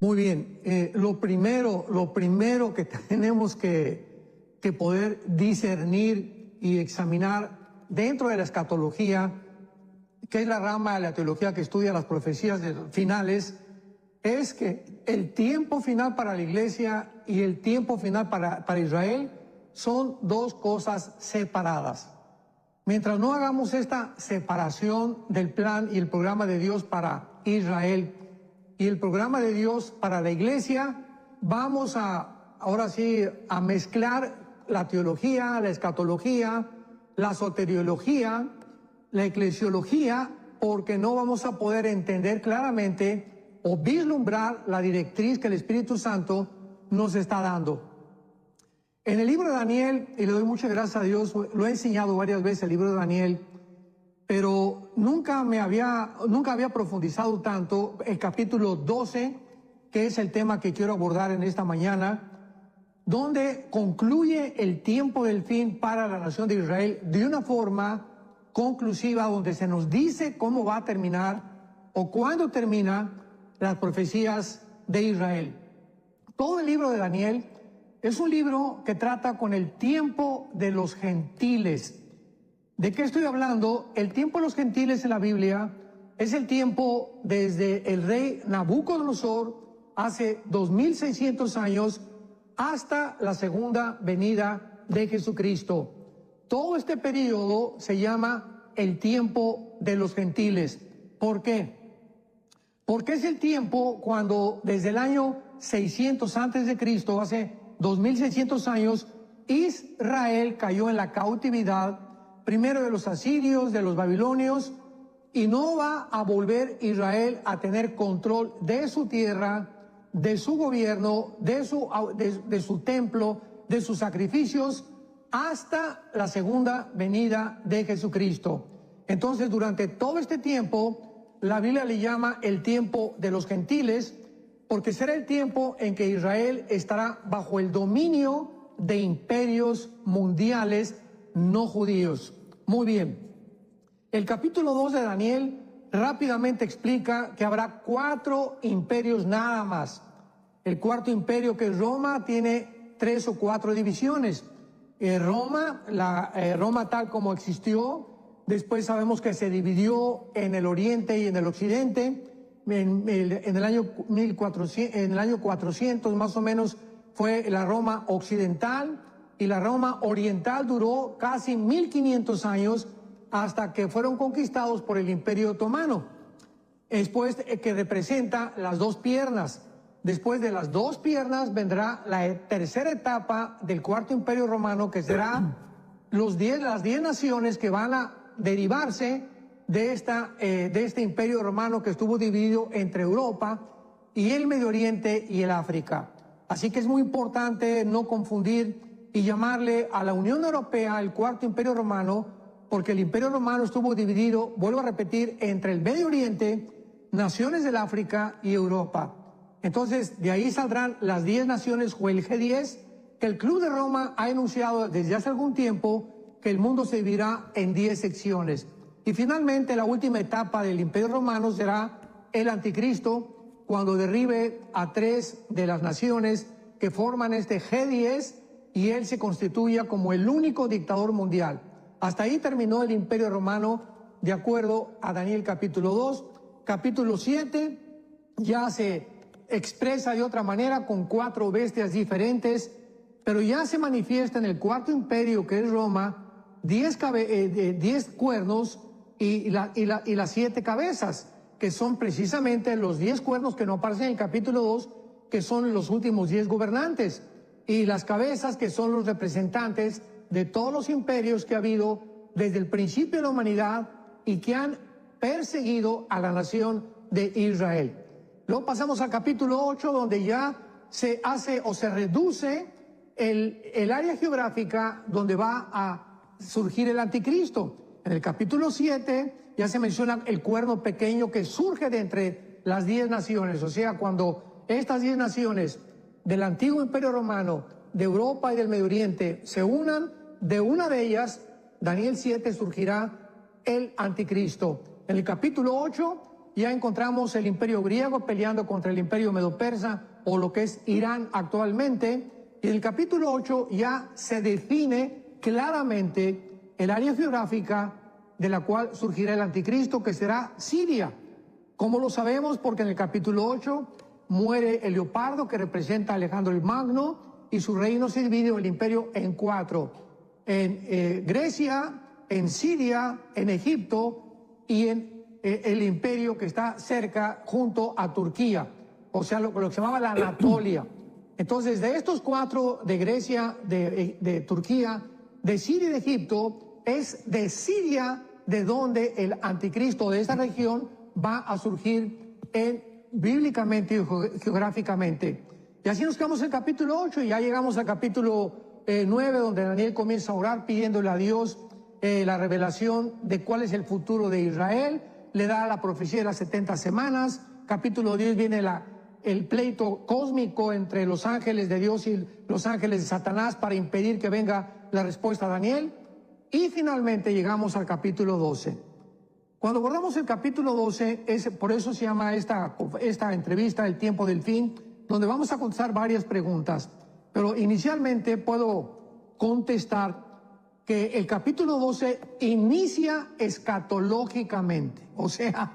Muy bien, lo primero que tenemos que poder discernir y examinar dentro de la escatología, que es la rama de la teología que estudia las profecías finales, es que el tiempo final para la iglesia y el tiempo final para Israel son dos cosas separadas. Mientras no hagamos esta separación del plan y el programa de Dios para Israel y el programa de Dios para la iglesia, vamos ahora sí a mezclar la teología, la escatología, la soteriología, la eclesiología, porque no vamos a poder entender claramente o vislumbrar la directriz que el Espíritu Santo nos está dando. En el libro de Daniel, y le doy muchas gracias a Dios, lo he enseñado varias veces el libro de Daniel, pero nunca había profundizado tanto el capítulo 12, que es el tema que quiero abordar en esta mañana, donde concluye el tiempo del fin para la nación de Israel de una forma conclusiva, donde se nos dice cómo va a terminar o cuándo termina las profecías de Israel. Todo el libro de Daniel es un libro que trata con el tiempo de los gentiles. ¿De qué estoy hablando? El tiempo de los gentiles en la Biblia es el tiempo desde el rey Nabucodonosor hace 2600 años hasta la segunda venida de Jesucristo. Todo este periodo se llama el tiempo de los gentiles. ¿Por qué? Porque es el tiempo cuando desde el año 600 antes de Cristo, hace 2600 años, Israel cayó en la cautividad, primero de los asirios, de los babilonios, y no va a volver Israel a tener control de su tierra, de su gobierno, de su templo, de sus sacrificios, hasta la segunda venida de Jesucristo. Entonces, durante todo este tiempo, la Biblia le llama el tiempo de los gentiles, porque será el tiempo en que Israel estará bajo el dominio de imperios mundiales no judíos. Muy bien. El capítulo 2 de Daniel rápidamente explica que habrá 4 imperios nada más. El cuarto imperio, que es Roma, tiene 3 o 4 divisiones. Roma tal como existió, después sabemos que se dividió en el oriente y en el occidente. En el año 400 más o menos fue la Roma occidental, y la Roma oriental duró casi 1500 años hasta que fueron conquistados por el Imperio Otomano. Después, que representa las dos piernas. Después de las dos piernas vendrá la tercera etapa del cuarto imperio romano, que será las 10 naciones que van a derivarse de este imperio romano, que estuvo dividido entre Europa y el Medio Oriente y el África. Así que es muy importante no confundir y llamarle a la Unión Europea el cuarto imperio romano, porque el imperio romano estuvo dividido, vuelvo a repetir, entre el Medio Oriente, naciones del África y Europa. Entonces, de ahí saldrán las 10 naciones o el G10, que el Club de Roma ha enunciado desde hace algún tiempo que el mundo se dividirá en 10 secciones. Y finalmente, la última etapa del Imperio Romano será el Anticristo, cuando derribe a 3 de las naciones que forman este G10 y él se constituya como el único dictador mundial. Hasta ahí terminó el Imperio Romano, de acuerdo a Daniel capítulo 2. Capítulo 7 ya se expresa de otra manera, con 4 bestias diferentes, pero ya se manifiesta en el cuarto imperio, que es Roma, 10 cuernos y las 7 cabezas, que son precisamente los 10 cuernos que no aparecen en el capítulo 2, que son los últimos 10 gobernantes, y las cabezas, que son los representantes de todos los imperios que ha habido desde el principio de la humanidad y que han perseguido a la nación de Israel. Luego pasamos al capítulo 8, donde ya se hace o se reduce el área geográfica donde va a surgir el anticristo. En el capítulo 7 ya se menciona el cuerno pequeño que surge de entre las 10 naciones. O sea, cuando estas 10 naciones del antiguo imperio romano, de Europa y del Medio Oriente se unan, de una de ellas, Daniel 7, surgirá el anticristo. En el capítulo 8 ya encontramos el imperio griego peleando contra el imperio medo-persa, o lo que es Irán actualmente. Y en el capítulo 8 ya se define claramente el área geográfica de la cual surgirá el anticristo, que será Siria. ¿Cómo lo sabemos? Porque en el capítulo 8 muere el leopardo, que representa a Alejandro el Magno, y su reino se divide el imperio en 4. En Grecia, en Siria, en Egipto y en el imperio que está cerca junto a Turquía, o sea, lo que se llamaba la Anatolia. Entonces, de estos 4, de Grecia, de Turquía, de Siria y de Egipto, es de Siria de donde el anticristo de esta región va a surgir bíblicamente y geográficamente. Y así nos quedamos en el capítulo 8 y ya llegamos al capítulo 9, donde Daniel comienza a orar pidiéndole a Dios la revelación de cuál es el futuro de Israel. Le da la profecía de las 70 semanas. Capítulo 10 viene el pleito cósmico entre los ángeles de Dios y los ángeles de Satanás para impedir que venga la respuesta a Daniel. Y finalmente llegamos al capítulo 12. Cuando abordamos el capítulo 12, por eso se llama esta entrevista El tiempo del fin, donde vamos a contestar varias preguntas. Pero inicialmente puedo contestar que el capítulo 12 inicia escatológicamente. O sea,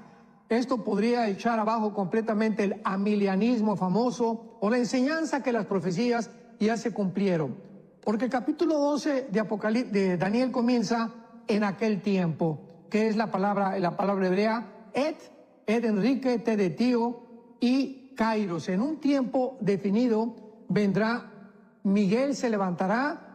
esto podría echar abajo completamente el amilianismo famoso o la enseñanza que las profecías ya se cumplieron. Porque el capítulo 12 de Daniel comienza en aquel tiempo, que es la palabra hebrea Ed Enrique, Te de tío y Kairos. En un tiempo definido vendrá, Miguel se levantará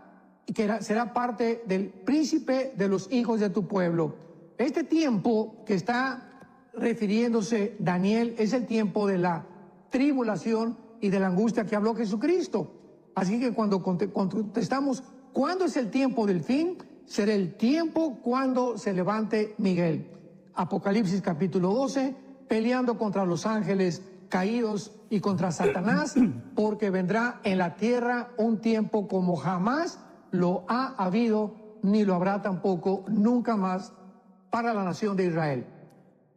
y que será parte del príncipe de los hijos de tu pueblo. Este tiempo que está refiriéndose Daniel es el tiempo de la tribulación y de la angustia que habló Jesucristo. Así que cuando contestamos ¿cuándo es el tiempo del fin? Será el tiempo cuando se levante Miguel. Apocalipsis capítulo 12, peleando contra los ángeles caídos y contra Satanás, porque vendrá en la tierra un tiempo como jamás lo ha habido, ni lo habrá tampoco nunca más para la nación de Israel.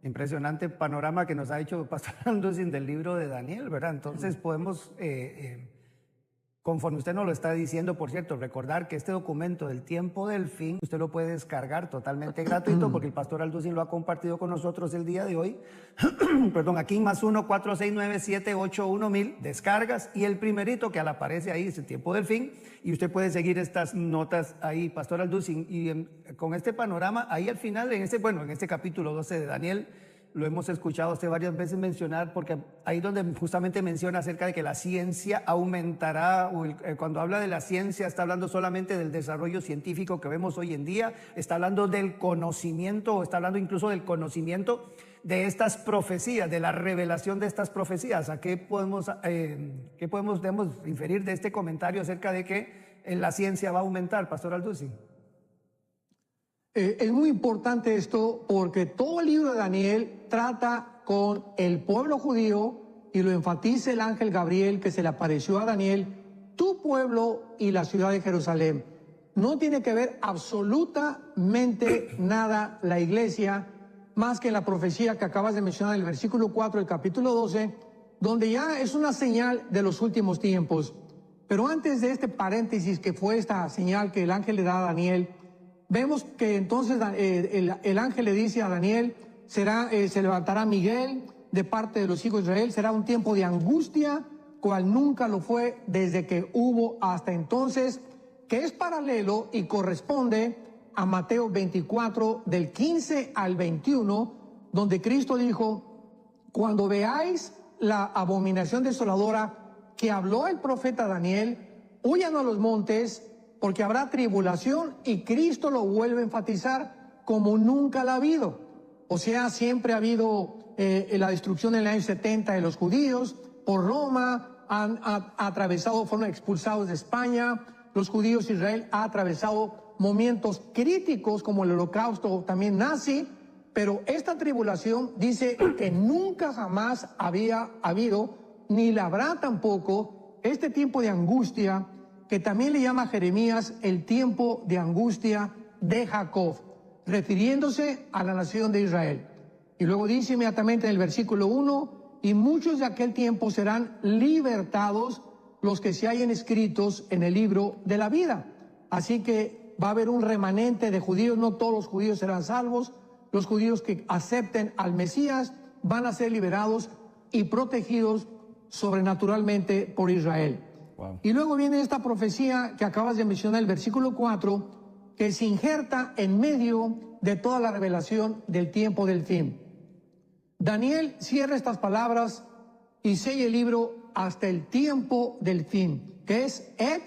Impresionante panorama que nos ha hecho Pastor Alducin del libro de Daniel, ¿verdad? Entonces podemos, conforme usted nos lo está diciendo, por cierto, recordar que este documento del tiempo del fin, usted lo puede descargar totalmente gratuito, porque el Pastor Alducin lo ha compartido con nosotros el día de hoy. Perdón, aquí +1 469 781 1000, descargas, y el primerito que aparece ahí es el tiempo del fin, y usted puede seguir estas notas ahí, Pastor Alducin, y con este panorama, ahí al final, en este capítulo 12 de Daniel, lo hemos escuchado usted varias veces mencionar, porque ahí donde justamente menciona acerca de que la ciencia aumentará, cuando habla de la ciencia está hablando solamente del desarrollo científico que vemos hoy en día, está hablando del conocimiento, o está hablando incluso del conocimiento de estas profecías, de la revelación de estas profecías. ¿A qué podemos inferir de este comentario acerca de que la ciencia va a aumentar, Pastor Alducin? Es muy importante esto porque todo el libro de Daniel trata con el pueblo judío y lo enfatiza el ángel Gabriel que se le apareció a Daniel, tu pueblo y la ciudad de Jerusalén. No tiene que ver absolutamente nada la iglesia más que la profecía que acabas de mencionar en el versículo 4 del capítulo 12, donde ya es una señal de los últimos tiempos. Pero antes de este paréntesis que fue esta señal que el ángel le da a Daniel, vemos que entonces el ángel le dice a Daniel, se levantará Miguel de parte de los hijos de Israel, será un tiempo de angustia, cual nunca lo fue desde que hubo hasta entonces, que es paralelo y corresponde a Mateo 24, del 15 al 21, donde Cristo dijo, cuando veáis la abominación desoladora que habló el profeta Daniel, huyan a los montes, porque habrá tribulación, y Cristo lo vuelve a enfatizar como nunca la ha habido. O sea, siempre ha habido la destrucción en el año 70 de los judíos, por Roma, han atravesado, fueron expulsados de España, los judíos, Israel ha atravesado momentos críticos como el holocausto también nazi, pero esta tribulación dice que nunca jamás había habido, ni la habrá tampoco, este tiempo de angustia, que también le llama a Jeremías el tiempo de angustia de Jacob, refiriéndose a la nación de Israel. Y luego dice inmediatamente en el versículo 1, y muchos de aquel tiempo serán libertados los que se hallen escritos en el libro de la vida. Así que va a haber un remanente de judíos, no todos los judíos serán salvos, los judíos que acepten al Mesías van a ser liberados y protegidos sobrenaturalmente por Israel. Wow. Y luego viene esta profecía que acabas de mencionar, el versículo 4, que se injerta en medio de toda la revelación del tiempo del fin. Daniel cierra estas palabras y sella el libro hasta el tiempo del fin, que es Et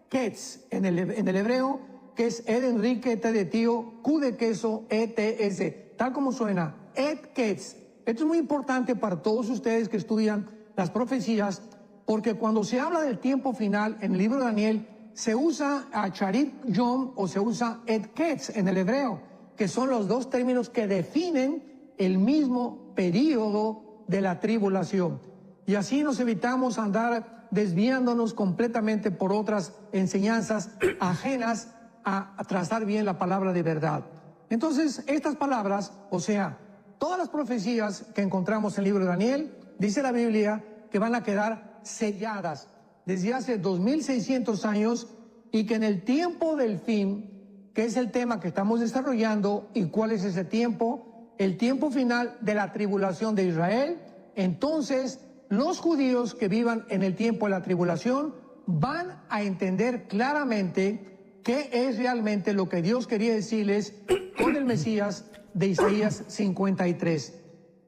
Ketz en el hebreo, que es Ed Enrique, T de tío, Q de queso, ETS, tal como suena, Et Ketz. Esto es muy importante para todos ustedes que estudian las profecías, porque cuando se habla del tiempo final en el libro de Daniel, se usa a Charit Yom o se usa Et Ketz en el hebreo, que son los dos términos que definen el mismo periodo de la tribulación. Y así nos evitamos andar desviándonos completamente por otras enseñanzas ajenas a trazar bien la palabra de verdad. Entonces, estas palabras, o sea, todas las profecías que encontramos en el libro de Daniel, dice la Biblia que van a quedar selladas desde hace 2600 años y que en el tiempo del fin, que es el tema que estamos desarrollando, y cuál es ese tiempo, el tiempo final de la tribulación de Israel, entonces los judíos que vivan en el tiempo de la tribulación van a entender claramente qué es realmente lo que Dios quería decirles con el Mesías de Isaías 53.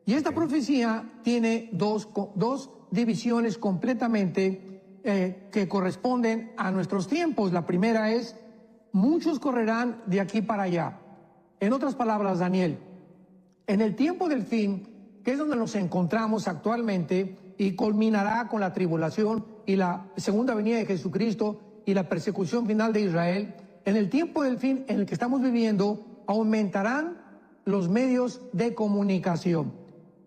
Y esta profecía tiene dos divisiones completamente que corresponden a nuestros tiempos. La primera es, muchos correrán de aquí para allá. En otras palabras, Daniel, en el tiempo del fin, que es donde nos encontramos actualmente y culminará con la tribulación y la segunda venida de Jesucristo y la persecución final de Israel, en el tiempo del fin en el que estamos viviendo, aumentarán los medios de comunicación.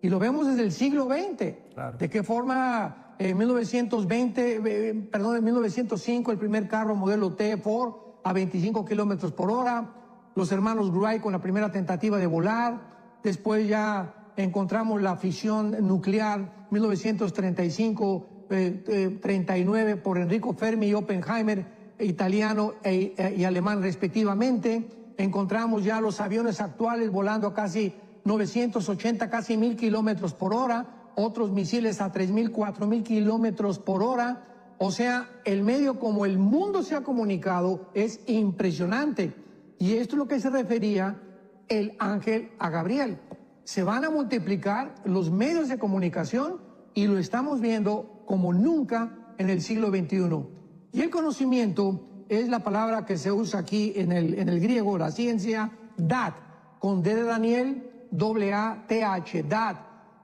Y lo vemos desde el siglo XX. Claro. ¿De qué forma en 1905 el primer carro modelo T Ford a 25 kilómetros por hora? Los hermanos Wright con la primera tentativa de volar. Después ya encontramos la fisión nuclear, 1935-39 por Enrico Fermi y Oppenheimer, italiano y alemán respectivamente. Encontramos ya los aviones actuales volando a casi 980, casi 1000 kilómetros por hora, otros misiles a 3000, 4000 kilómetros por hora. O sea, el medio como el mundo se ha comunicado es impresionante. Y esto es lo que se refería el ángel a Gabriel. Se van a multiplicar los medios de comunicación y lo estamos viendo como nunca en el siglo XXI. Y el conocimiento es la palabra que se usa aquí en el griego, la ciencia, dat, con D de Daniel, A-T-H, dat,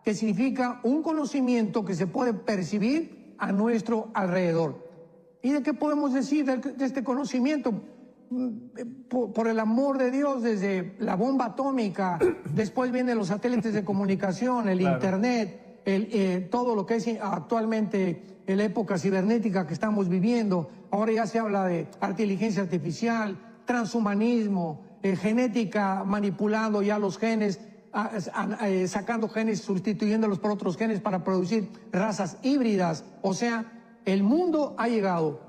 que significa un conocimiento que se puede percibir a nuestro alrededor. ¿Y de qué podemos decir de este conocimiento? Por el amor de Dios, desde la bomba atómica, después vienen los satélites de comunicación, el claro. Internet, todo lo que es actualmente en la época cibernética que estamos viviendo. Ahora ya se habla de inteligencia artificial, transhumanismo, genética, manipulando ya los genes, sacando genes, sustituyéndolos por otros genes para producir razas híbridas. O sea, el mundo ha llegado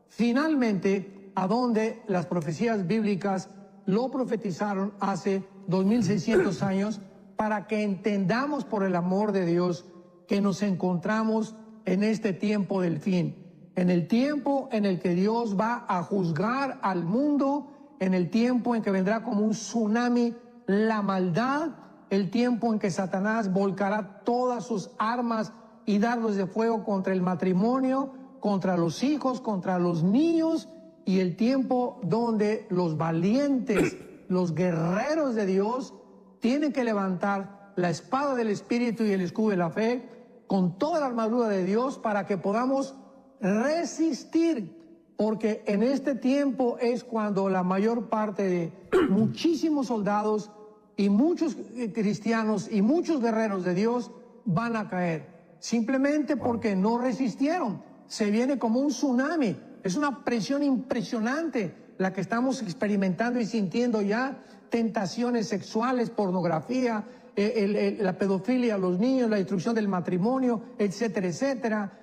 finalmente a donde las profecías bíblicas lo profetizaron hace 2600 años, para que entendamos por el amor de Dios que nos encontramos en este tiempo del fin, en el tiempo en el que Dios va a juzgar al mundo, en el tiempo en que vendrá como un tsunami la maldad, el tiempo en que Satanás volcará todas sus armas y dardos de fuego contra el matrimonio, contra los hijos, contra los niños, y el tiempo donde los valientes, los guerreros de Dios, tienen que levantar la espada del Espíritu y el escudo de la fe con toda la armadura de Dios para que podamos resistir, porque en este tiempo es cuando la mayor parte de muchísimos soldados y muchos cristianos y muchos guerreros de Dios van a caer, simplemente porque no resistieron. Se viene como un tsunami. Es una presión impresionante la que estamos experimentando y sintiendo ya. Tentaciones sexuales, pornografía, la pedofilia a los niños, la destrucción del matrimonio, etcétera, etcétera.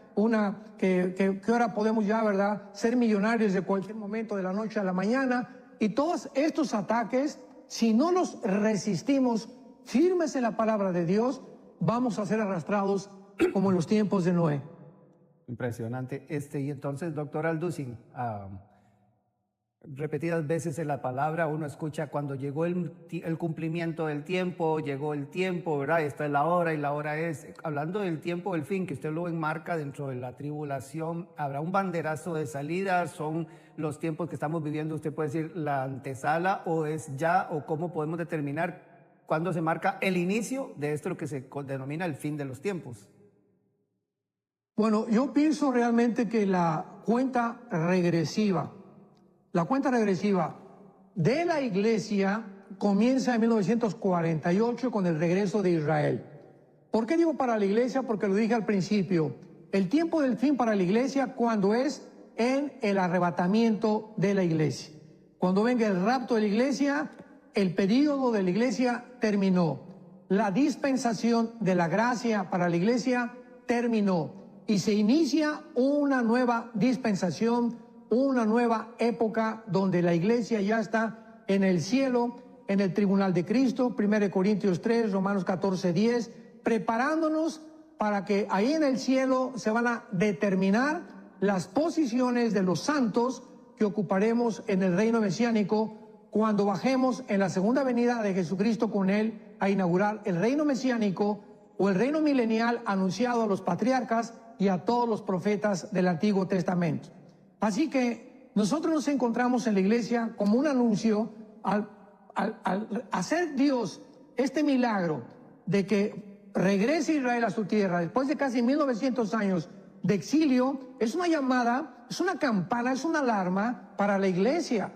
Que ahora podemos ya, ¿verdad?, ser millonarios de cualquier momento, de la noche a la mañana. Y todos estos ataques, si no los resistimos firmes en la palabra de Dios, vamos a ser arrastrados como en los tiempos de Noé. Impresionante. Y entonces, doctor Alducin, repetidas veces en la palabra uno escucha cuando llegó el cumplimiento del tiempo, llegó el tiempo, ¿verdad? Esta es la hora y la hora es. Hablando del tiempo del fin, que usted lo enmarca dentro de la tribulación, ¿habrá un banderazo de salida? ¿Son los tiempos que estamos viviendo, usted puede decir, la antesala, o es ya, o cómo podemos determinar cuándo se marca el inicio de esto, lo que se denomina el fin de los tiempos? Bueno, yo pienso realmente que la cuenta regresiva de la iglesia comienza en 1948 con el regreso de Israel. ¿Por qué digo para la iglesia? Porque lo dije al principio. El tiempo del fin para la iglesia cuando es en el arrebatamiento de la iglesia. Cuando venga el rapto de la iglesia, el período de la iglesia terminó. La dispensación de la gracia para la iglesia terminó. Y se inicia una nueva dispensación, una nueva época donde la iglesia ya está en el cielo, en el tribunal de Cristo, 1 Corintios 3, Romanos 14, 10, preparándonos para que ahí en el cielo se van a determinar las posiciones de los santos que ocuparemos en el reino mesiánico cuando bajemos en la segunda venida de Jesucristo con él a inaugurar el reino mesiánico o el reino milenial anunciado a los patriarcas y a todos los profetas del Antiguo Testamento. Así que nosotros nos encontramos en la iglesia como un anuncio al hacer Dios este milagro de que regrese Israel a su tierra después de casi 1900 años de exilio. Es una llamada, es una campana, es una alarma para la iglesia.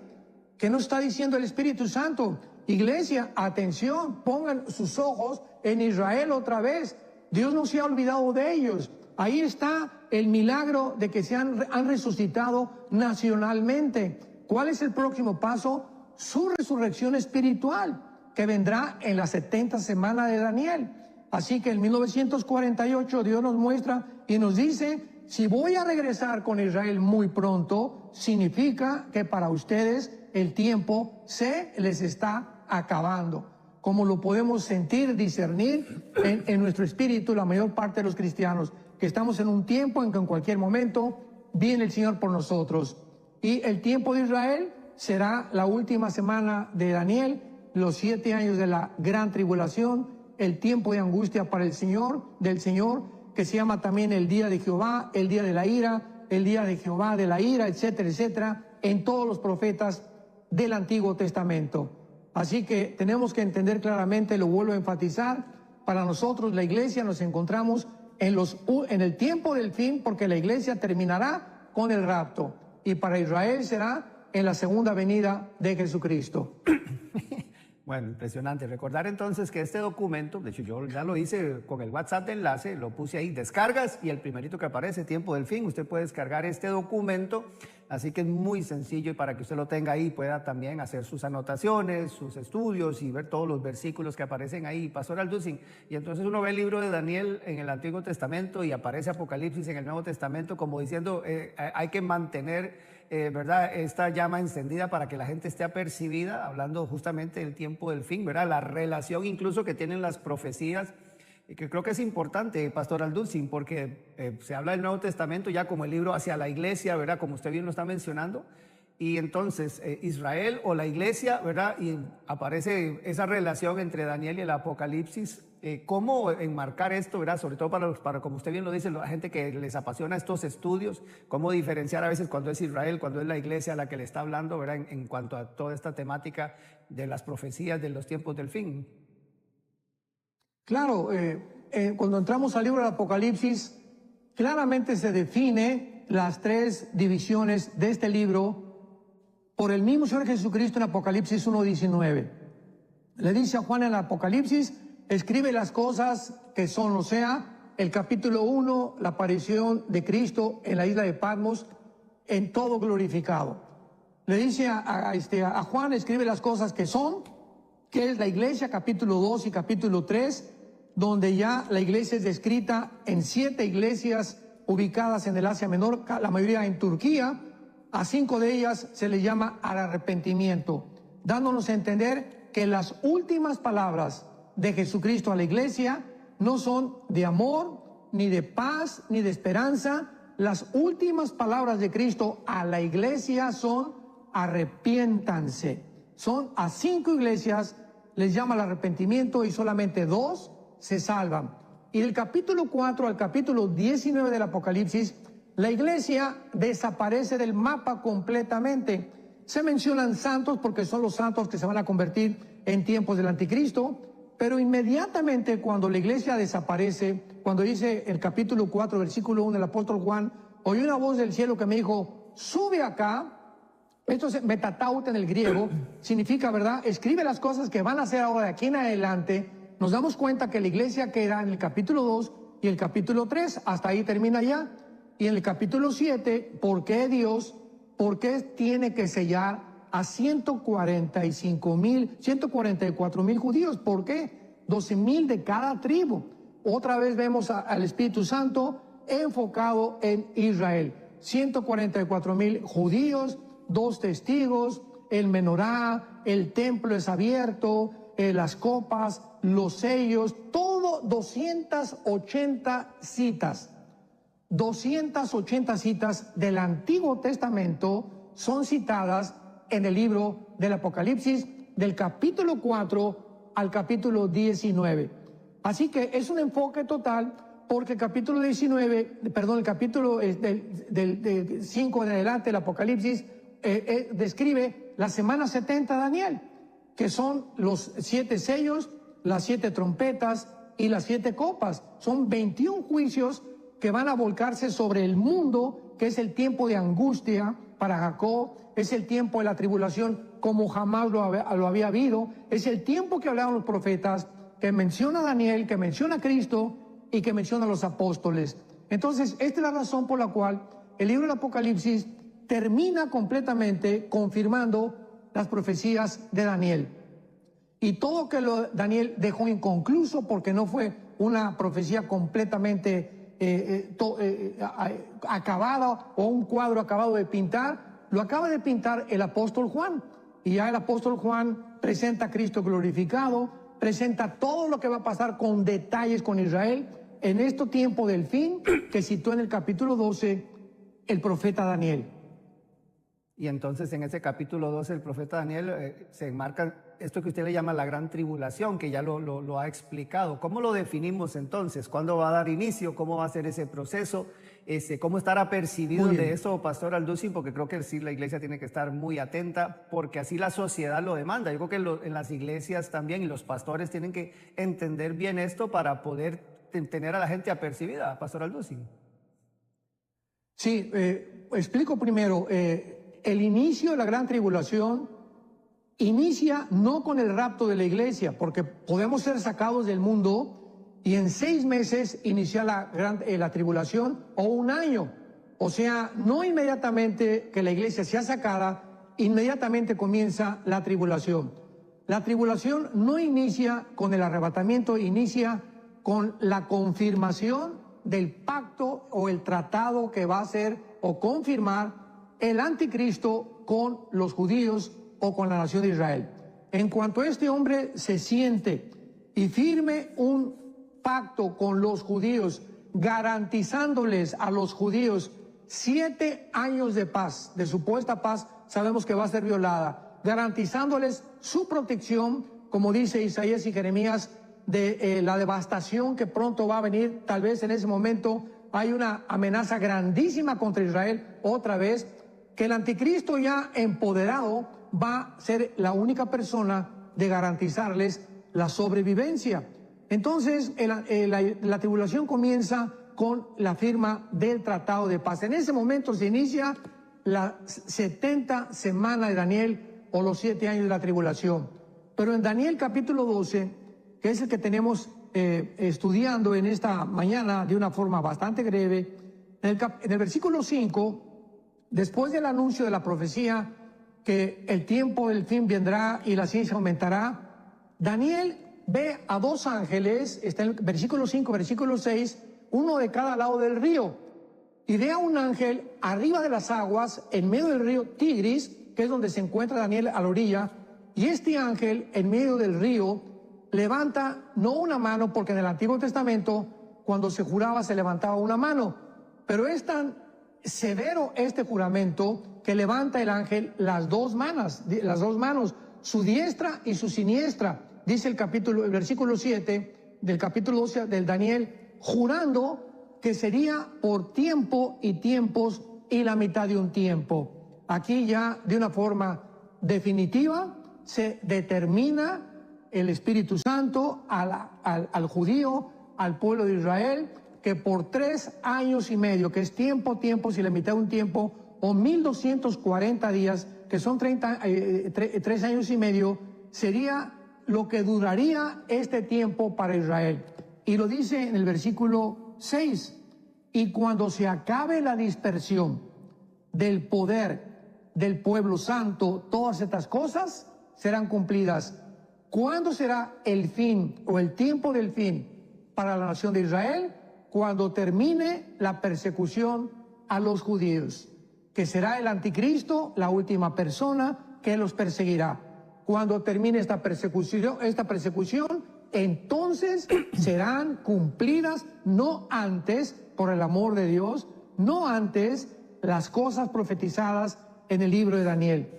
¿Qué nos está diciendo el Espíritu Santo? Iglesia, atención, pongan sus ojos en Israel otra vez. Dios no se ha olvidado de ellos. Ahí está el milagro de que han resucitado nacionalmente. ¿Cuál es el próximo paso? Su resurrección espiritual, que vendrá en la 70 semana de Daniel. Así que en 1948 Dios nos muestra y nos dice, si voy a regresar con Israel muy pronto, significa que para ustedes el tiempo se les está acabando. Como lo podemos sentir, discernir en nuestro espíritu la mayor parte de los cristianos, que estamos en un tiempo en que en cualquier momento viene el Señor por nosotros. Y el tiempo de Israel será la última semana de Daniel, los 7 años de la gran tribulación, el tiempo de angustia para el Señor, del Señor, que se llama también el día de Jehová, el día de la ira, el día de Jehová de la ira, etcétera, etcétera, en todos los profetas del Antiguo Testamento. Así que tenemos que entender claramente, lo vuelvo a enfatizar, para nosotros la iglesia nos encontramos en el tiempo del fin, porque la iglesia terminará con el rapto, y para Israel será en la segunda venida de Jesucristo. Bueno, impresionante. Recordar entonces que este documento, de hecho yo ya lo hice con el WhatsApp de enlace, lo puse ahí, descargas, y el primerito que aparece, tiempo del fin, usted puede descargar este documento, así que es muy sencillo, y para que usted lo tenga ahí, pueda también hacer sus anotaciones, sus estudios y ver todos los versículos que aparecen ahí. Pastor Alducin, y entonces uno ve el libro de Daniel en el Antiguo Testamento y aparece Apocalipsis en el Nuevo Testamento como diciendo, hay que mantener ¿verdad?, esta llama encendida para que la gente esté apercibida, hablando justamente del tiempo del fin, ¿verdad?, la relación incluso que tienen las profecías, que creo que es importante, Pastor Alducin, porque se habla del Nuevo Testamento ya como el libro hacia la iglesia, ¿verdad?, como usted bien lo está mencionando, y entonces Israel o la iglesia, ¿verdad?, y aparece esa relación entre Daniel y el Apocalipsis. ¿Cómo enmarcar esto, verdad? Sobre todo para, como usted bien lo dice, la gente que les apasiona estos estudios, cómo diferenciar a veces cuando es Israel, cuando es la iglesia a la que le está hablando, ¿verdad?, en cuanto a toda esta temática de las profecías de los tiempos del fin. Claro, cuando entramos al libro del Apocalipsis, claramente se define las 3 divisiones de este libro por el mismo Señor Jesucristo en Apocalipsis 1:19. Le dice a Juan en el Apocalipsis, escribe las cosas que son, o sea, el capítulo 1, la aparición de Cristo en la isla de Patmos, en todo glorificado. Le dice a Juan, escribe las cosas que son, que es la iglesia, capítulo 2 y capítulo 3, donde ya la iglesia es descrita en 7 iglesias ubicadas en el Asia Menor, la mayoría en Turquía. A 5 de ellas se les llama al arrepentimiento, dándonos a entender que las últimas palabras de Jesucristo a la iglesia no son de amor, ni de paz, ni de esperanza. Las últimas palabras de Cristo a la iglesia son arrepiéntanse. Son a 5 iglesias les llama al arrepentimiento y solamente 2 se salvan. Y del capítulo 4 al capítulo 19 del Apocalipsis, la iglesia desaparece del mapa completamente. Se mencionan santos porque son los santos que se van a convertir en tiempos del anticristo, pero inmediatamente cuando la iglesia desaparece, cuando dice el capítulo 4, versículo 1 del apóstol Juan, oí una voz del cielo que me dijo, sube acá. Esto es metataut en el griego, significa, ¿verdad? Escribe las cosas que van a hacer ahora de aquí en adelante. Nos damos cuenta que la iglesia queda en el capítulo 2 y el capítulo 3, hasta ahí termina ya. Y en el capítulo 7, ¿por qué Dios, por qué tiene que sellar a 144,000 judíos? ¿Por qué? 12,000 de cada tribu. Otra vez vemos al Espíritu Santo enfocado en Israel. 144,000 judíos, 2 testigos, el menorá, el templo es abierto, las copas, los sellos, todo 280 citas. 280 citas del Antiguo Testamento son citadas en el libro del Apocalipsis, del capítulo 4 al capítulo 19. Así que es un enfoque total, porque el capítulo 5 en adelante, el Apocalipsis, describe la semana 70 de Daniel, que son los 7 sellos, las 7 trompetas y las 7 copas. Son 21 juicios que van a volcarse sobre el mundo, que es el tiempo de angustia para Jacob, es el tiempo de la tribulación como jamás lo había habido, es el tiempo que hablaban los profetas, que menciona Daniel, que menciona a Cristo y que menciona a los apóstoles. Entonces, esta es la razón por la cual el libro del Apocalipsis termina completamente confirmando las profecías de Daniel. Y todo que Daniel dejó inconcluso, porque no fue una profecía completamente acabada o un cuadro acabado de pintar, lo acaba de pintar el apóstol Juan. Y ya el apóstol Juan presenta a Cristo glorificado, presenta todo lo que va a pasar con detalles con Israel en este tiempo del fin que citó en el capítulo 12 el profeta Daniel. Y entonces en ese capítulo 12 el profeta Daniel se enmarca esto que usted le llama la gran tribulación, que ya lo ha explicado. ¿Cómo lo definimos entonces? ¿Cuándo va a dar inicio? ¿Cómo va a ser ese proceso? ¿Cómo estar apercibido de eso, Pastor Alducin? Porque creo que sí, la iglesia tiene que estar muy atenta, porque así la sociedad lo demanda. Yo creo que en las iglesias también, y los pastores tienen que entender bien esto para poder tener a la gente apercibida, Pastor Alducin. Sí, explico primero. El inicio de la gran tribulación inicia no con el rapto de la iglesia, porque podemos ser sacados del mundo y en 6 meses inicia la tribulación, o 1 año. O sea, no inmediatamente que la iglesia sea sacada, inmediatamente comienza la tribulación. La tribulación no inicia con el arrebatamiento, inicia con la confirmación del pacto o el tratado que va a hacer o confirmar el anticristo con los judíos o con la nación de Israel. En cuanto este hombre se siente y firme un pacto con los judíos, garantizándoles a los judíos 7 años de paz, de supuesta paz, sabemos que va a ser violada, garantizándoles su protección, como dice Isaías y Jeremías, de la devastación que pronto va a venir. Tal vez en ese momento hay una amenaza grandísima contra Israel otra vez, que el anticristo ya empoderado va a ser la única persona de garantizarles la sobrevivencia. Entonces la tribulación comienza con la firma del tratado de paz. En ese momento se inicia la 70 semana de Daniel, o los 7 años de la tribulación. Pero en Daniel capítulo 12, que es el que tenemos estudiando en esta mañana de una forma bastante breve, en el versículo 5, después del anuncio de la profecía que el tiempo del fin vendrá y la ciencia aumentará, Daniel ve a dos ángeles, está en el versículo 5, versículo 6, uno de cada lado del río. Y ve a un ángel arriba de las aguas, en medio del río Tigris, que es donde se encuentra Daniel a la orilla. Y este ángel, en medio del río, levanta no una mano, porque en el Antiguo Testamento, cuando se juraba, se levantaba una mano. Pero es tan severo este juramento que levanta el ángel las dos manos, su diestra y su siniestra. Dice el versículo 7 del capítulo 12 del Daniel, jurando que sería por tiempo y tiempos y la mitad de un tiempo. Aquí ya de una forma definitiva se determina el Espíritu Santo al judío, al pueblo de Israel, que por 3 años y medio, que es tiempo, tiempos y la mitad de un tiempo, o 1240 días, que son 3 años y medio, sería lo que duraría este tiempo para Israel. Y lo dice en el versículo 6, y cuando se acabe la dispersión del poder del pueblo santo, todas estas cosas serán cumplidas. ¿Cuándo será el fin o el tiempo del fin para la nación de Israel? Cuando termine la persecución a los judíos, que será el anticristo, la última persona que los perseguirá. Cuando termine esta persecución, entonces serán cumplidas, no antes, por el amor de Dios, no antes las cosas profetizadas en el libro de Daniel.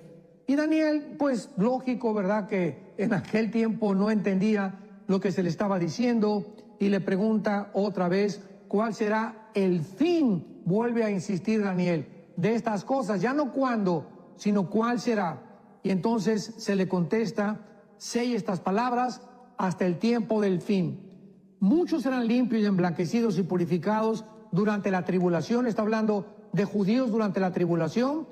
Y Daniel, pues lógico, ¿verdad?, que en aquel tiempo no entendía lo que se le estaba diciendo y le pregunta otra vez, ¿cuál será el fin? Vuelve a insistir Daniel, de estas cosas, ya no cuándo, sino cuál será. Y entonces se le contesta, sella estas palabras hasta el tiempo del fin. Muchos serán limpios y emblanquecidos y purificados durante la tribulación. Está hablando de judíos durante la tribulación.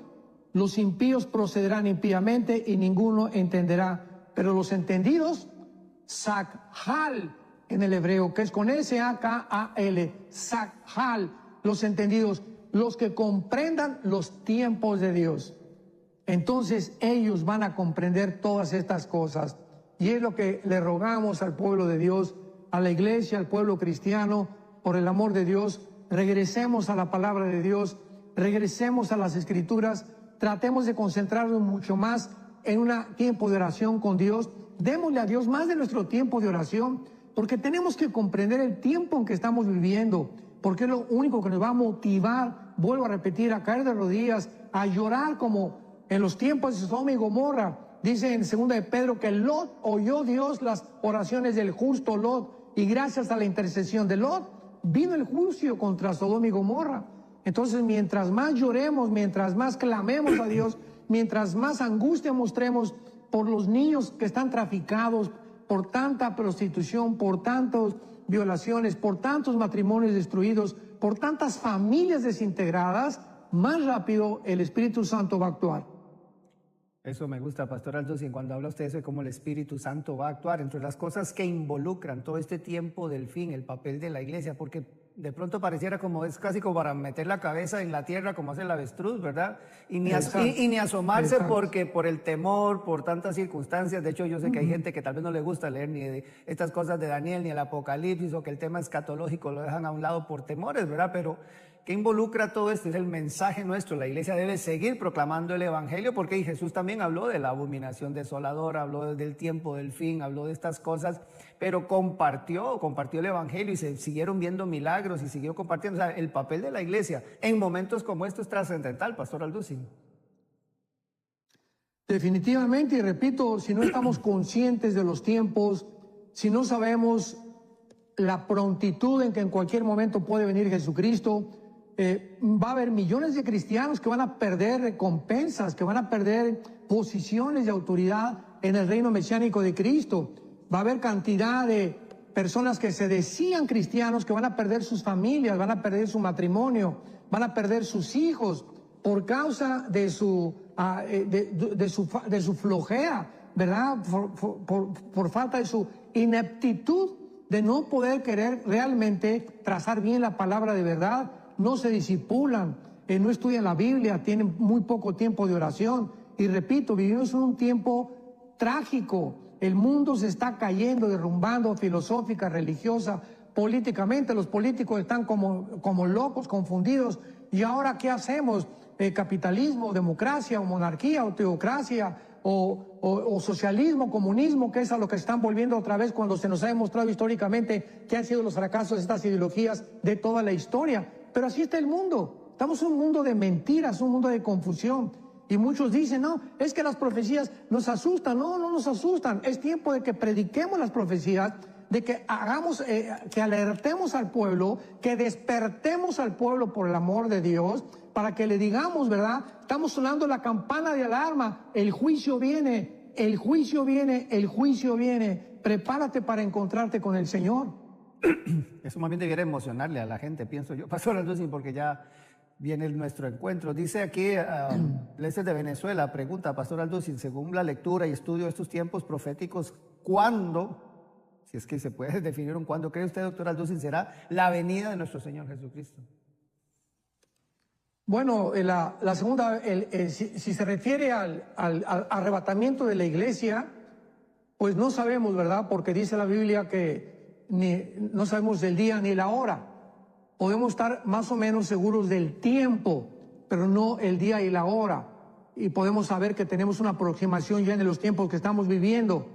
Los impíos procederán impíamente y ninguno entenderá. Pero los entendidos, sakhal en el hebreo, que es con S-A-K-A-L, sakhal, los entendidos, los que comprendan los tiempos de Dios. Entonces ellos van a comprender todas estas cosas. Y es lo que le rogamos al pueblo de Dios, a la iglesia, al pueblo cristiano, por el amor de Dios, regresemos a la palabra de Dios, regresemos a las Escrituras, tratemos de concentrarnos mucho más en un tiempo de oración con Dios, démosle a Dios más de nuestro tiempo de oración, porque tenemos que comprender el tiempo en que estamos viviendo, porque es lo único que nos va a motivar, vuelvo a repetir, a caer de rodillas, a llorar como en los tiempos de Sodoma y Gomorra. Dice en 2 de Pedro que Lot oyó Dios las oraciones del justo Lot, y gracias a la intercesión de Lot vino el juicio contra Sodoma y Gomorra. Entonces, mientras más lloremos, mientras más clamemos a Dios, mientras más angustia mostremos por los niños que están traficados, por tanta prostitución, por tantas violaciones, por tantos matrimonios destruidos, por tantas familias desintegradas, más rápido el Espíritu Santo va a actuar. Eso me gusta, Pastor Aldos, y cuando habla usted de cómo el Espíritu Santo va a actuar, entre las cosas que involucran todo este tiempo del fin, el papel de la iglesia, porque de pronto pareciera como es casi como para meter la cabeza en la tierra como hace el avestruz, ¿verdad? Y ni asomarse. Exacto. Porque por el temor, por tantas circunstancias. De hecho, yo sé que hay gente que tal vez no le gusta leer ni de estas cosas de Daniel, ni el Apocalipsis, o que el tema escatológico lo dejan a un lado por temores, ¿verdad? Pero ¿qué involucra todo esto? Es el mensaje nuestro. La iglesia debe seguir proclamando el evangelio, porque Jesús también habló de la abominación desoladora, habló del tiempo del fin, habló de estas cosas, pero compartió el evangelio y se siguieron viendo milagros y siguió compartiendo. O sea, el papel de la iglesia en momentos como estos es trascendental, Pastor Alducin. Definitivamente, y repito, si no estamos conscientes de los tiempos, si no sabemos la prontitud en que en cualquier momento puede venir Jesucristo, va a haber millones de cristianos que van a perder recompensas, que van a perder posiciones de autoridad en el reino mesiánico de Cristo. Va a haber cantidad de personas que se decían cristianos que van a perder sus familias, van a perder su matrimonio, van a perder sus hijos por causa de su flojera, ¿verdad? Por falta de su ineptitud de no poder querer realmente trazar bien la palabra de verdad. No se disipulan, no estudian la Biblia, tienen muy poco tiempo de oración. Y repito, vivimos en un tiempo trágico, El mundo se está cayendo, derrumbando, filosófica, religiosa, políticamente. Los políticos están como locos, confundidos. ¿Y ahora qué hacemos? ¿Capitalismo, democracia, o monarquía, o teocracia, o socialismo, comunismo? ¿Qué es a lo que están volviendo otra vez cuando se nos ha demostrado históricamente que han sido los fracasos de estas ideologías de toda la historia? Pero así está el mundo. Estamos en un mundo de mentiras, un mundo de confusión. Y muchos dicen, no, es que las profecías nos asustan. No, no nos asustan. Es tiempo de que prediquemos las profecías, de que hagamos, que alertemos al pueblo, que despertemos al pueblo por el amor de Dios, para que le digamos, ¿verdad? Estamos sonando la campana de alarma. El juicio viene, el juicio viene, el juicio viene. Prepárate para encontrarte con el Señor. Eso más bien debiera emocionarle a la gente, pienso yo, Pastor Alducin, porque ya viene nuestro encuentro. Dice aquí, Leslie de Venezuela, pregunta, Pastor Alducin, según la lectura y estudio de estos tiempos proféticos, ¿cuándo, si es que se puede definir un cuándo, cree usted, doctor Alducin, será la venida de nuestro Señor Jesucristo? Bueno, la segunda, si se refiere al arrebatamiento de la iglesia, pues no sabemos, ¿verdad? Porque dice la Biblia que no sabemos el día ni la hora. Podemos estar más o menos seguros del tiempo, pero no el día y la hora. Y podemos saber que tenemos una aproximación ya en los tiempos que estamos viviendo.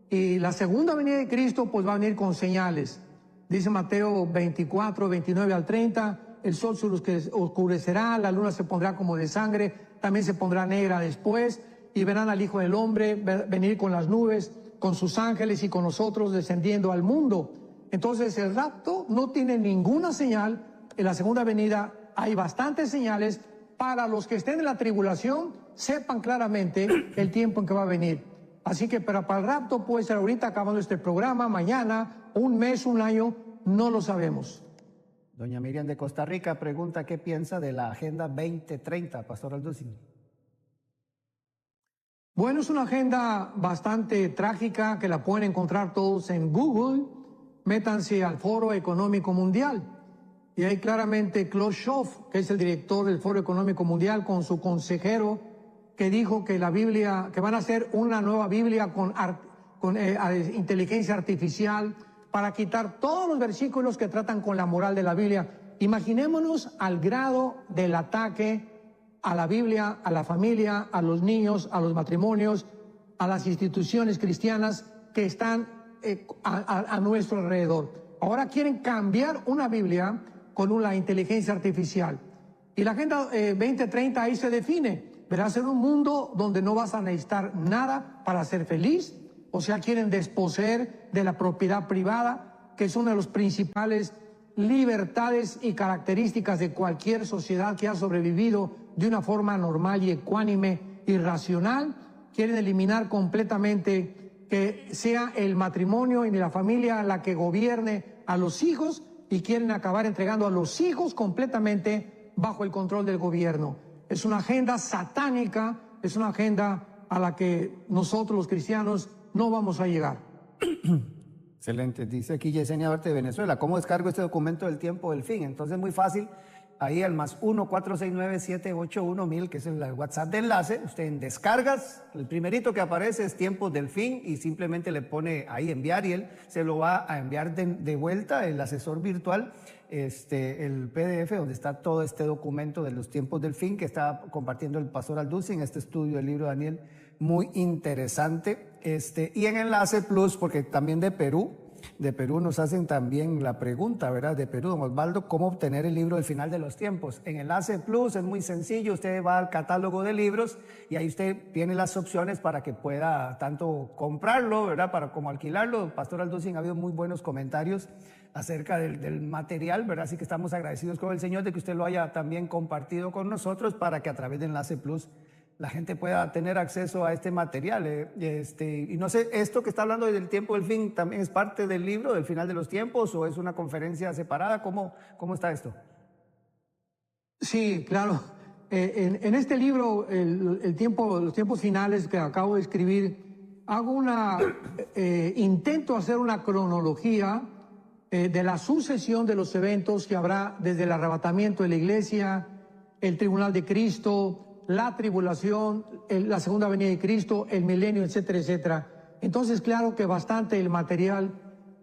Y la segunda venida de Cristo pues va a venir con señales. Dice Mateo 24, 29 al 30, el sol se oscurecerá, la luna se pondrá como de sangre, también se pondrá negra después, y verán al Hijo del Hombre venir con las nubes, con sus ángeles y con nosotros descendiendo al mundo. Entonces el rapto no tiene ninguna señal. En la segunda venida hay bastantes señales para los que estén en la tribulación, sepan claramente el tiempo en que va a venir. Así que para el rapto puede ser ahorita acabando este programa, mañana, un mes, un año, no lo sabemos. Doña Miriam de Costa Rica pregunta qué piensa de la Agenda 2030, Pastor Alducin. Bueno, es una agenda bastante trágica que la pueden encontrar todos en Google. Métanse al Foro Económico Mundial. Y ahí claramente Klaus Schwab, que es el director del Foro Económico Mundial, con su consejero, que dijo que la Biblia, que van a hacer una nueva Biblia con inteligencia artificial para quitar todos los versículos que tratan con la moral de la Biblia. Imaginémonos al grado del ataque a la Biblia, a la familia, a los niños, a los matrimonios, a las instituciones cristianas que están a nuestro alrededor. Ahora quieren cambiar una Biblia con la inteligencia artificial. Y la Agenda 2030 ahí se define. Verá ser un mundo donde no vas a necesitar nada para ser feliz. O sea, quieren desposeer de la propiedad privada, que es una de las principales libertades y características de cualquier sociedad que ha sobrevivido de una forma normal y ecuánime y racional. Quieren eliminar completamente que sea el matrimonio y la familia la que gobierne a los hijos, y quieren acabar entregando a los hijos completamente bajo el control del gobierno. Es una agenda satánica, es una agenda a la que nosotros los cristianos no vamos a llegar. Excelente. Dice aquí Yesenia Duarte de Venezuela, ¿cómo descargo este documento del tiempo del fin? Entonces muy fácil, ahí al +1 469-781-1000, que es el WhatsApp de enlace, usted en descargas, el primerito que aparece es tiempos del fin y simplemente le pone ahí enviar y él se lo va a enviar de vuelta, el asesor virtual, el PDF donde está todo este documento de los tiempos del fin que está compartiendo el Pastor Alducin, este estudio del libro de Daniel, muy interesante. Y en Enlace Plus, porque también de Perú nos hacen también la pregunta, ¿verdad? De Perú, don Osvaldo, ¿cómo obtener el libro del final de los tiempos? En Enlace Plus es muy sencillo, usted va al catálogo de libros y ahí usted tiene las opciones para que pueda tanto comprarlo, ¿verdad? Como alquilarlo. Pastor Alducin, ha habido muy buenos comentarios acerca del material, ¿verdad? Así que estamos agradecidos con el Señor de que usted lo haya también compartido con nosotros para que a través de Enlace Plus la gente pueda tener acceso a este material. Y no sé, ¿esto que está hablando del tiempo del fin también es parte del libro, del final de los tiempos, o es una conferencia separada? ¿Cómo está esto? Sí, claro. En este libro, los tiempos finales que acabo de escribir, hago intento hacer una cronología de la sucesión de los eventos que habrá desde el arrebatamiento de la iglesia, el tribunal de Cristo, la tribulación, la segunda venida de Cristo, el milenio, etcétera, etcétera. Entonces, claro que bastante el material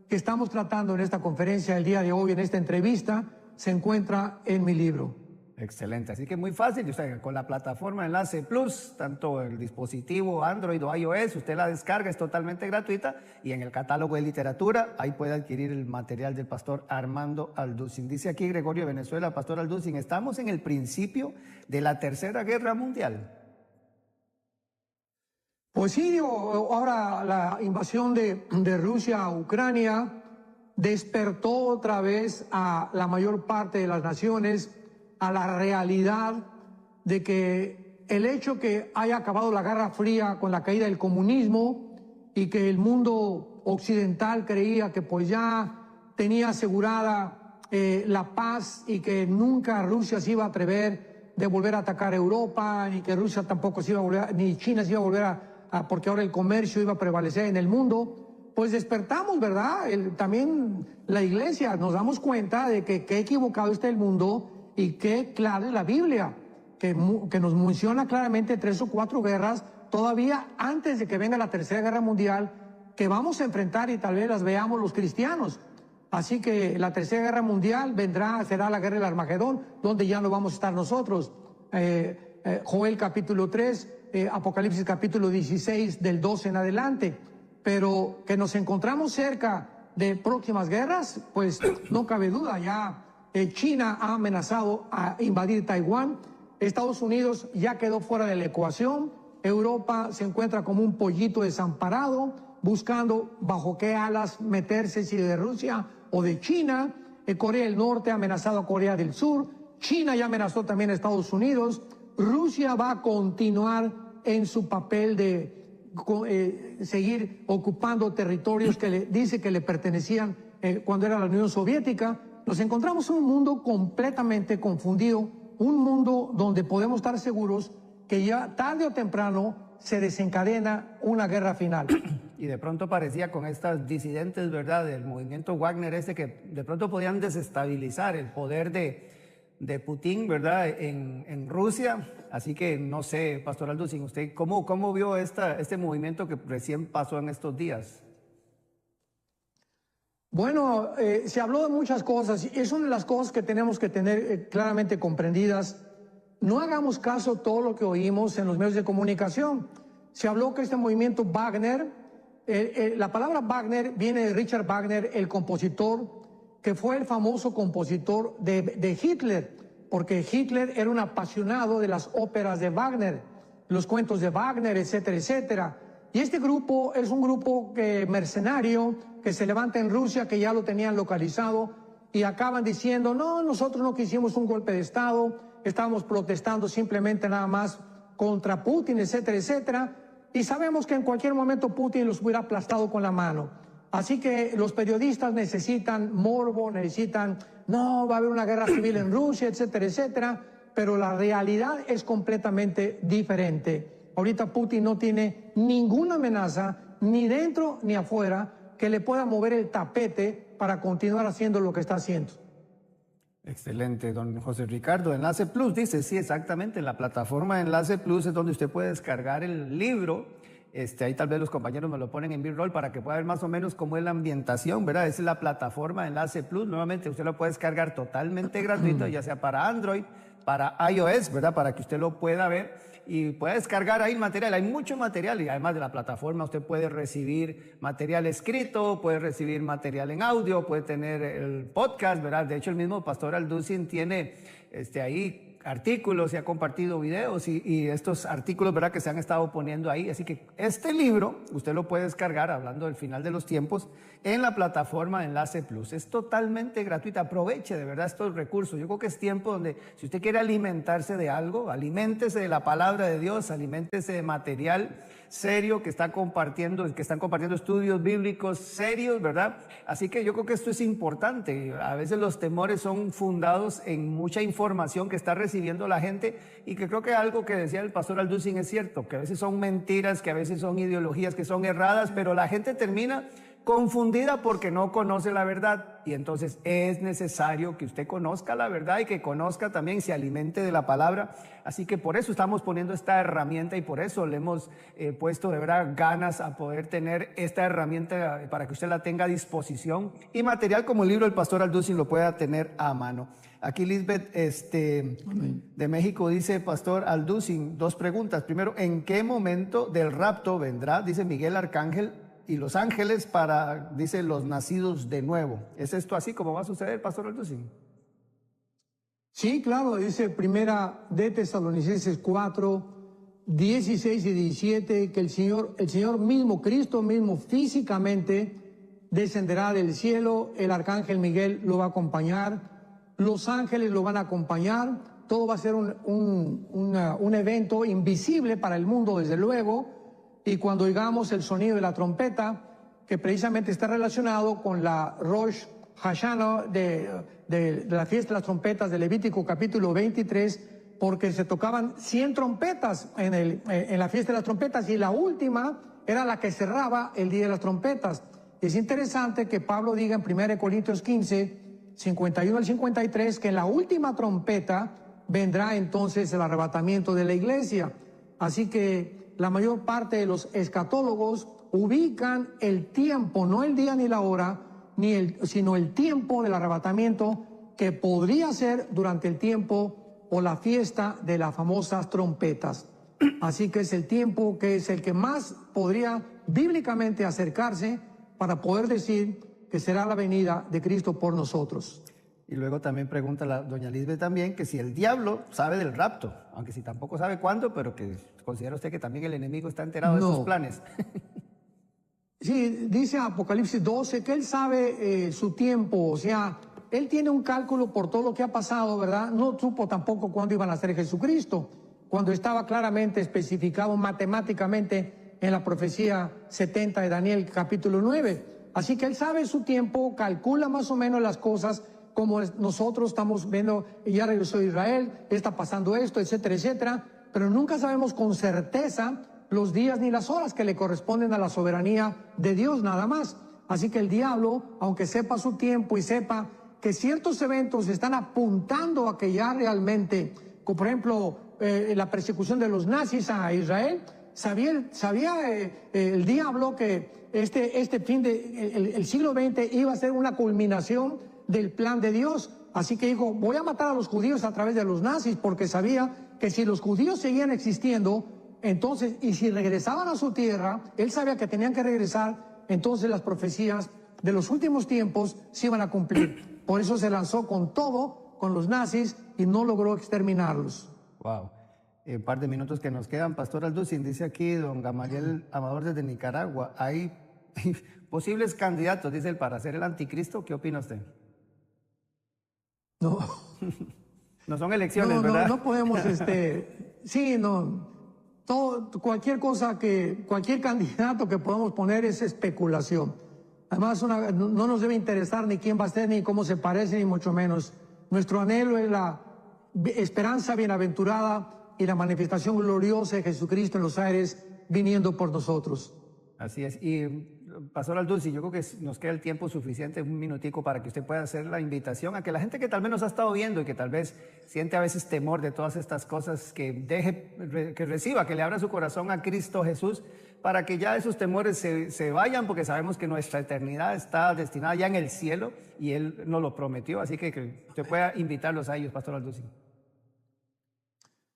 que estamos tratando en esta conferencia el día de hoy, en esta entrevista, se encuentra en mi libro. Excelente, así que muy fácil, usted con la plataforma Enlace Plus, tanto el dispositivo Android o iOS, usted la descarga, es totalmente gratuita, y en el catálogo de literatura, ahí puede adquirir el material del pastor Armando Alducin. Dice aquí Gregorio Venezuela, pastor Alducin, estamos en el principio de la Tercera Guerra Mundial. Pues sí, ahora la invasión de Rusia a Ucrania despertó otra vez a la mayor parte de las naciones a la realidad de que el hecho que haya acabado la Guerra Fría con la caída del comunismo y que el mundo occidental creía que pues ya tenía asegurada la paz y que nunca Rusia se iba a atrever de volver a atacar a Europa, ni que Rusia tampoco se iba a volver, ni China se iba a volver porque ahora el comercio iba a prevalecer en el mundo, pues despertamos, ¿verdad? También la iglesia nos damos cuenta de que qué equivocado está el mundo y qué clara es la Biblia, que nos menciona claramente 3 o 4 guerras, todavía antes de que venga la Tercera Guerra Mundial, que vamos a enfrentar y tal vez las veamos los cristianos. Así que la Tercera Guerra Mundial será la guerra del Armagedón, donde ya no vamos a estar nosotros. Joel capítulo 3, Apocalipsis capítulo 16, del 12 en adelante. Pero que nos encontramos cerca de próximas guerras, pues no cabe duda, ya China ha amenazado a invadir Taiwán, Estados Unidos ya quedó fuera de la ecuación, Europa se encuentra como un pollito desamparado, buscando bajo qué alas meterse, si de Rusia o de China. Corea del Norte ha amenazado a Corea del Sur, China ya amenazó también a Estados Unidos, Rusia va a continuar en su papel de seguir ocupando territorios que dice que le pertenecían cuando era la Unión Soviética. Nos encontramos en un mundo completamente confundido, un mundo donde podemos estar seguros que ya tarde o temprano se desencadena una guerra final. Y de pronto parecía con estas disidentes, ¿verdad?, del movimiento Wagner que de pronto podían desestabilizar el poder de Putin, ¿verdad?, en Rusia. Así que no sé, pastor Alducin, ¿usted cómo vio este movimiento que recién pasó en estos días? Bueno, se habló de muchas cosas y es una de las cosas que tenemos que tener claramente comprendidas. No hagamos caso a todo lo que oímos en los medios de comunicación. Se habló que este movimiento Wagner, la palabra Wagner viene de Richard Wagner, el compositor, que fue el famoso compositor de Hitler, porque Hitler era un apasionado de las óperas de Wagner, los cuentos de Wagner, etcétera, etcétera. Y este grupo es un grupo mercenario que se levanta en Rusia, que ya lo tenían localizado, y acaban diciendo, no, nosotros no quisimos un golpe de Estado, estábamos protestando simplemente nada más contra Putin, etcétera, etcétera, y sabemos que en cualquier momento Putin los hubiera aplastado con la mano. Así que los periodistas necesitan morbo, necesitan, no, va a haber una guerra civil en Rusia, etcétera, etcétera, pero la realidad es completamente diferente. Ahorita Putin no tiene ninguna amenaza, ni dentro ni afuera, que le pueda mover el tapete para continuar haciendo lo que está haciendo. Excelente, don José Ricardo. Enlace Plus dice, sí, exactamente, en la plataforma Enlace Plus es donde usted puede descargar el libro. Ahí tal vez los compañeros me lo ponen en B-roll para que pueda ver más o menos cómo es la ambientación, ¿verdad? Esa es la plataforma Enlace Plus. Nuevamente, usted lo puede descargar totalmente gratuito, ya sea para Android, para iOS, ¿verdad? Para que usted lo pueda ver y puede descargar ahí el material. Hay mucho material y además de la plataforma usted puede recibir material escrito, puede recibir material en audio, puede tener el podcast, ¿verdad? De hecho, el mismo pastor Alducin tiene ahí artículos y ha compartido videos y estos artículos, ¿verdad?, que se han estado poniendo ahí. Así que este libro usted lo puede descargar, hablando del final de los tiempos, en la plataforma Enlace Plus. Es totalmente gratuita. Aproveche de verdad estos recursos. Yo creo que es tiempo donde, si usted quiere alimentarse de algo, aliméntese de la palabra de Dios, aliméntese de material serio que están compartiendo estudios bíblicos serios, ¿verdad? Así que yo creo que esto es importante. A veces los temores son fundados en mucha información que está recibiendo la gente y que creo que algo que decía el pastor Alducin es cierto, que a veces son mentiras, que a veces son ideologías que son erradas, pero la gente termina confundida porque no conoce la verdad. Y entonces es necesario que usted conozca la verdad y que conozca también, se alimente de la palabra. Así que por eso estamos poniendo esta herramienta y por eso le hemos puesto de verdad ganas a poder tener esta herramienta para que usted la tenga a disposición y material como el libro del pastor Alducin lo pueda tener a mano. Aquí Lisbeth de México dice, pastor Alducin, 2 preguntas. Primero, ¿en qué momento del rapto vendrá, dice Miguel Arcángel, y los ángeles para, dice, los nacidos de nuevo? ¿Es esto así como va a suceder, pastor Alducin? Sí, claro, dice primera de Tesalonicenses 4, 16 y 17, que el Señor mismo, Cristo mismo, físicamente descenderá del cielo, el arcángel Miguel lo va a acompañar, los ángeles lo van a acompañar, todo va a ser un evento invisible para el mundo, desde luego. Y cuando oigamos el sonido de la trompeta, que precisamente está relacionado con la Rosh Hashanah de la fiesta de las trompetas de Levítico capítulo 23, porque se tocaban 100 trompetas en la fiesta de las trompetas, y la última era la que cerraba el día de las trompetas. Es interesante que Pablo diga en 1 Corintios 15, 51 al 53, que en la última trompeta vendrá entonces el arrebatamiento de la iglesia. Así que la mayor parte de los escatólogos ubican el tiempo, no el día ni la hora, sino el tiempo del arrebatamiento, que podría ser durante el tiempo o la fiesta de las famosas trompetas. Así que es el tiempo que es el que más podría bíblicamente acercarse para poder decir que será la venida de Cristo por nosotros. Y luego también pregunta la doña Lisbeth también que si el diablo sabe del rapto, aunque si tampoco sabe cuándo, pero que considera usted que también el enemigo está enterado de sus planes. Sí, dice Apocalipsis 12 que él sabe su tiempo, o sea, él tiene un cálculo por todo lo que ha pasado, ¿verdad? No supo tampoco cuándo iba a nacer Jesucristo, cuando estaba claramente especificado matemáticamente en la profecía 70 de Daniel capítulo 9. Así que él sabe su tiempo, calcula más o menos las cosas, como nosotros estamos viendo, ya regresó a Israel, está pasando esto, etcétera, etcétera, pero nunca sabemos con certeza los días ni las horas que le corresponden a la soberanía de Dios, nada más. Así que el diablo, aunque sepa su tiempo y sepa que ciertos eventos están apuntando a que ya realmente, como por ejemplo la persecución de los nazis a Israel, sabía el diablo que este fin el siglo XX iba a ser una culminación del plan de Dios. Así que dijo, voy a matar a los judíos a través de los nazis, porque sabía que si los judíos seguían existiendo, entonces, y si regresaban a su tierra, él sabía que tenían que regresar, entonces las profecías de los últimos tiempos se iban a cumplir. Por eso se lanzó con todo, con los nazis, y no logró exterminarlos. Wow. Un par de minutos que nos quedan, pastor Alducin, dice aquí don Gamaliel Amador desde Nicaragua, hay posibles candidatos, dice él, para ser el anticristo. ¿Qué opina usted? No. No son elecciones, ¿verdad? No podemos, sí, no. Cualquier candidato que podamos poner es especulación. Además, no nos debe interesar ni quién va a ser, ni cómo se parece, ni mucho menos. Nuestro anhelo es la esperanza bienaventurada y la manifestación gloriosa de Jesucristo en los aires viniendo por nosotros. Así es. Y pastor Alducin, yo creo que nos queda el tiempo suficiente, un minutico, para que usted pueda hacer la invitación a que la gente que tal vez nos ha estado viendo y que tal vez siente a veces temor de todas estas cosas, que reciba, que le abra su corazón a Cristo Jesús, para que ya esos temores se vayan, porque sabemos que nuestra eternidad está destinada ya en el cielo y Él nos lo prometió. Así que usted pueda invitarlos a ellos, pastor Alducin.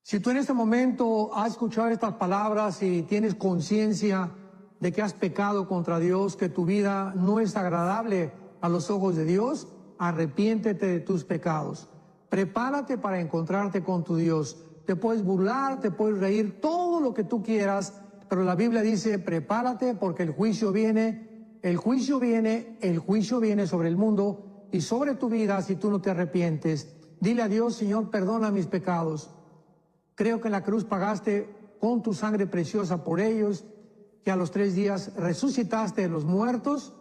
Si tú en este momento has escuchado estas palabras y tienes conciencia de que has pecado contra Dios, que tu vida no es agradable a los ojos de Dios, arrepiéntete de tus pecados. Prepárate para encontrarte con tu Dios. Te puedes burlar, te puedes reír, todo lo que tú quieras, pero la Biblia dice, prepárate porque el juicio viene sobre el mundo y sobre tu vida si tú no te arrepientes. Dile a Dios, Señor, perdona mis pecados. Creo que en la cruz pagaste con tu sangre preciosa por ellos, que a los 3 días resucitaste de los muertos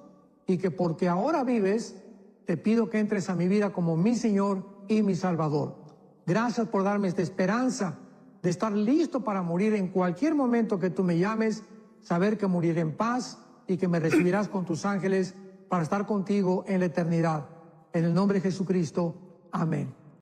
y que porque ahora vives, te pido que entres a mi vida como mi Señor y mi Salvador. Gracias por darme esta esperanza de estar listo para morir en cualquier momento que tú me llames, saber que moriré en paz y que me recibirás con tus ángeles para estar contigo en la eternidad. En el nombre de Jesucristo. Amén.